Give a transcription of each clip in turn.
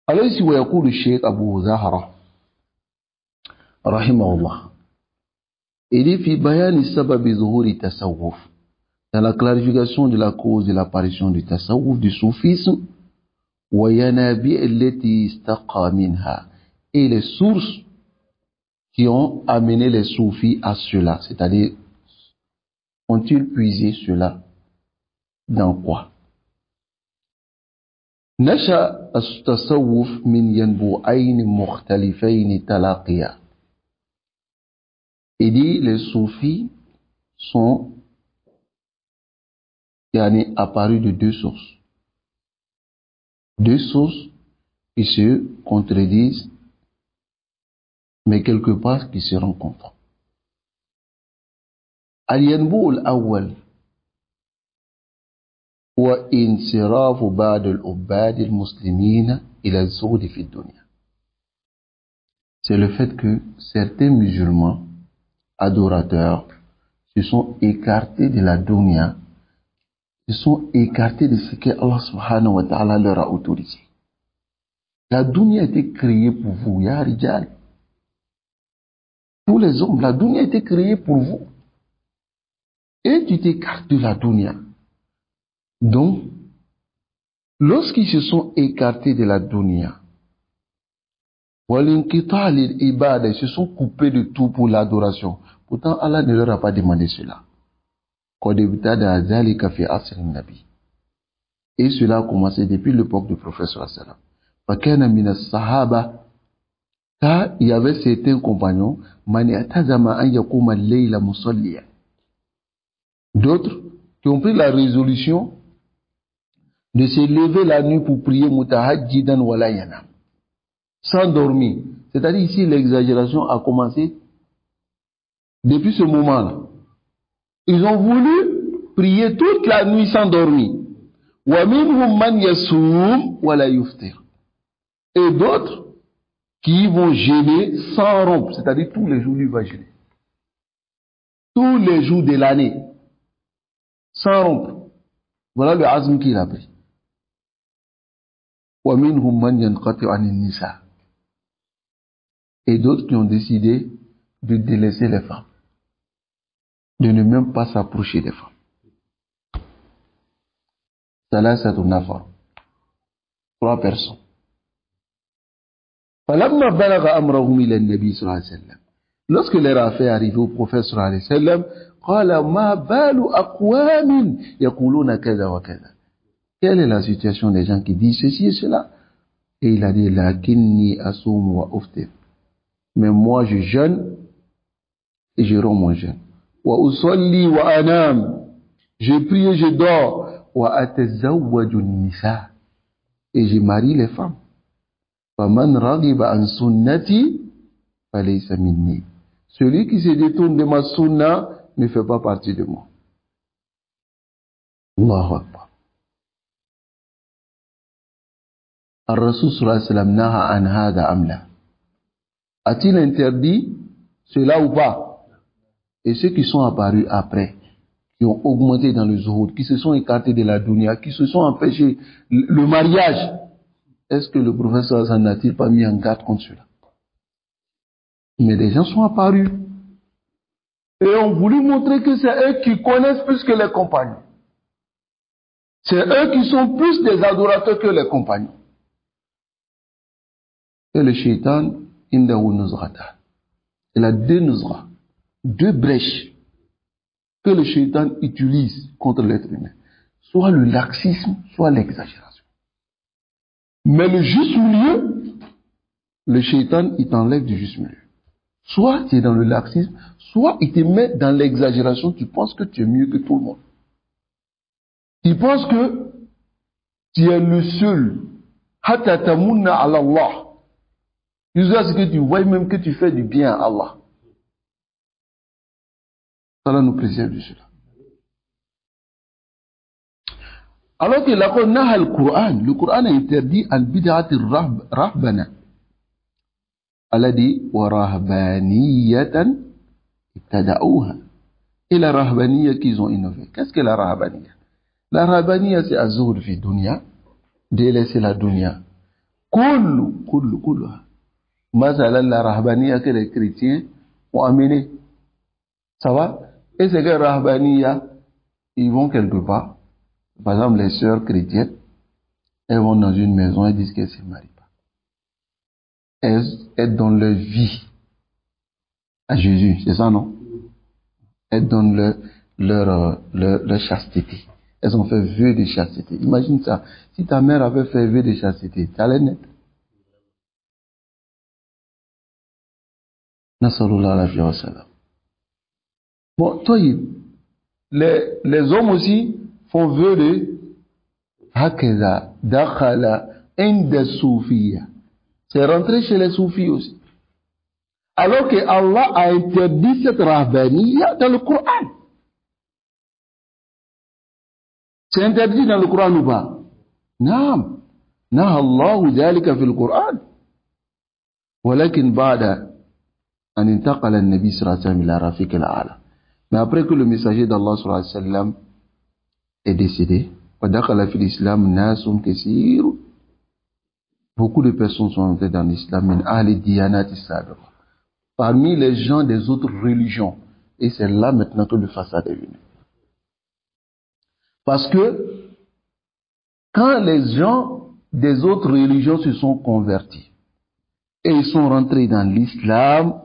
Alors ici, ويقول الشيخ أبو زهرة رحمه الله, il dit في بيان سبب ظهور التصوف, dans la clarification de la cause de l'apparition du tasawwuf, du soufisme, وينابيع التي استقى منها, et les sources qui ont amené les soufis à cela, c'est-à-dire ont-ils puisé cela dans quoi? نشأ التصوف من ينبوعين مختلفين تلاقيا. Il dit les soufis sont apparus de deux sources. Deux sources qui se contredisent, mais quelque part qui se rencontrent. الينبوع الأول وانصراف بعض العباد المسلمين إلى الزهد في الدنيا. C'est le fait que certains musulmans adorateurs se sont écartés de la dunya, se sont écartés de ce que Allah subhanahu wa ta'ala leur a autorisé. La dunya a été créée pour vous, ya rijal. Tous les hommes, la dunya a été créée pour vous. Et tu t'écartes de la dunya. Donc, lorsqu'ils se sont écartés de la dunya, ils se sont coupés de tout pour l'adoration. Pourtant, Allah ne leur a pas demandé cela. Et cela a commencé depuis l'époque du prophète sallallahu alayhi wa sallam. Car il y avait certains compagnons, d'autres qui ont pris la résolution de se lever la nuit pour prier mutahajjidan wala yanam, sans dormir. C'est-à-dire ici l'exagération a commencé depuis ce moment-là. Ils ont voulu prier toute la nuit sans dormir. Wa minhum man yasum wala yuftir. Et d'autres qui vont jeûner sans rompre, c'est-à-dire tous les jours lui va jeûner. Tous les jours de l'année, sans rompre. Voilà le azm qu'il a pris. وَمِنْهُمْ مَنْ يَنْقَطِعُ عَنِ النِّسَاءِ. Et d'autres qui ont décidé de délaisser les femmes, de ne même pas s'approcher des femmes. ثلاثة نفر, 3 personnes. فَلَمَّا بَلَغَ أَمْرَهُمْ إِلَى النَّبِي صلى الله عليه وسلم. Lorsque leur affaire arrivait au prophète صلى الله عليه وسلم, قال ما بال أقوام يقولون كذا وكذا. Quelle est la situation des gens qui disent ceci et cela? Et il a dit, lakinni asum wa uftir. Mais moi je jeûne et je romps mon jeûne. Wa usalli wa anam. Je prie et je dors. Wa atazawwaju nisa. Et je marie les femmes. Faman raghiba an sunnati falaysa minni. Celui qui se détourne de ma sunna ne fait pas partie de moi. Allahu Akbar. Ar-Rasul sallallahu alayhi wa sallam naha an hada amla. A-t-il interdit cela ou pas? Et ceux qui sont apparus après, qui ont augmenté dans le zuhud, qui se sont écartés de la dunya, qui se sont empêchés le mariage, est-ce que le prophète sallallahu alayhi wa sallam n'a-t-il pas mis en garde contre cela? Mais des gens sont apparus et ont voulu montrer que c'est eux qui connaissent plus que les compagnons. C'est eux qui sont plus des adorateurs que les compagnons. Et le shaitan, indahu nuzghatan. Il a 2 nuzghas, 2 brèches que le shaitan utilise contre l'être humain. Soit le laxisme, soit l'exagération. Mais le juste milieu, le shaitan, il t'enlève du juste milieu. Soit tu es dans le laxisme, soit il te met dans l'exagération, tu penses que tu es mieux que tout le monde. Tu penses que tu es le seul. Hatta tamunna ala Allah. Jusqu'à ce que tu vois même que tu fais du bien à Allah. Allah nous préserve de cela. Alors que là-bas, le Coran a interdit al-bid'ati rahbana. Allah dit wa rahbaniyatan ibtada'uha. Et la rahbaniya qu'ils ont innové. Qu'est-ce que la rahbaniya? La rahbaniya, c'est azur fi dunya, délaisser la dunya. Kullu. Masala la rahbaniya que les chrétiens ont amené. Ça va? Et c'est que rahbaniya, ils vont quelque part. Par exemple, les sœurs chrétiennes, elles vont dans une maison et disent qu'elles ne se marient pas. Elles donnent leur vie à Jésus, c'est ça, non? Elles donnent leur chasteté. Elles ont fait vœu de chasteté. Imagine ça. Si ta mère avait fait vœu de chasteté, ça allait naître. Bon, toi, les hommes aussi font vœu de Hakeza, Dakhala, Inda Soufiya. C'est rentré chez les soufis aussi. Alors que Allah a interdit cette rahbaniya dans le Coran. C'est interdit dans le Coran ou pas? Non. نهى الله ذلك في القرآن ولكن بعد أن انتقل النبي صلى الله عليه وسلم إلى رفيق الأعلى. Mais après que le messager d'Allah صلى الله عليه وسلم est décédé, ودخل في الإسلام ناس كثير, beaucoup de personnes sont entrées dans l'islam من أهل الديانات السابقة, parmi les gens des autres religions. Et c'est là maintenant que le façade est venu. Parce que quand les gens des autres religions se sont convertis et ils sont rentrés dans l'islam,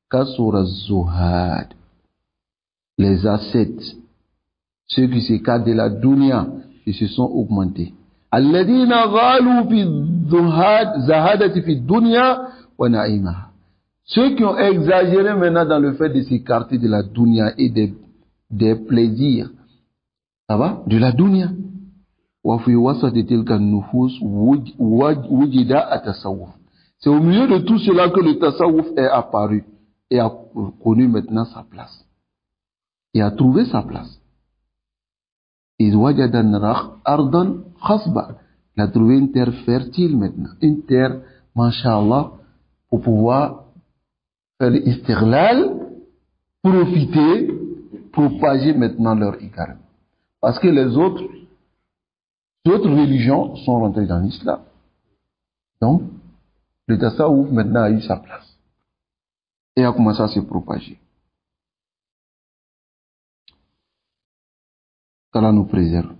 Kasura Zuhad, les ascètes, ceux qui s'écartent de la dunya, ils se sont augmentés. Alladina ghalu fi zahadati fi dunya wa na'imaha. Ceux qui ont exagéré maintenant dans le fait de s'écarter de la dunya et des plaisirs, ça va, de la dunya. C'est au milieu de tout cela que le tasawwuf est apparu et a connu maintenant sa place. Et a trouvé sa place. Il a trouvé une terre fertile maintenant. Une terre, masha'Allah, pour pouvoir faire l'istiglal, profiter, propager maintenant leur ikar. Parce que les autres religions sont rentrées dans l'islam. Donc, le tasawwuf maintenant a eu sa place. Et a commencé à se propager. Qu'Allah nous préserve.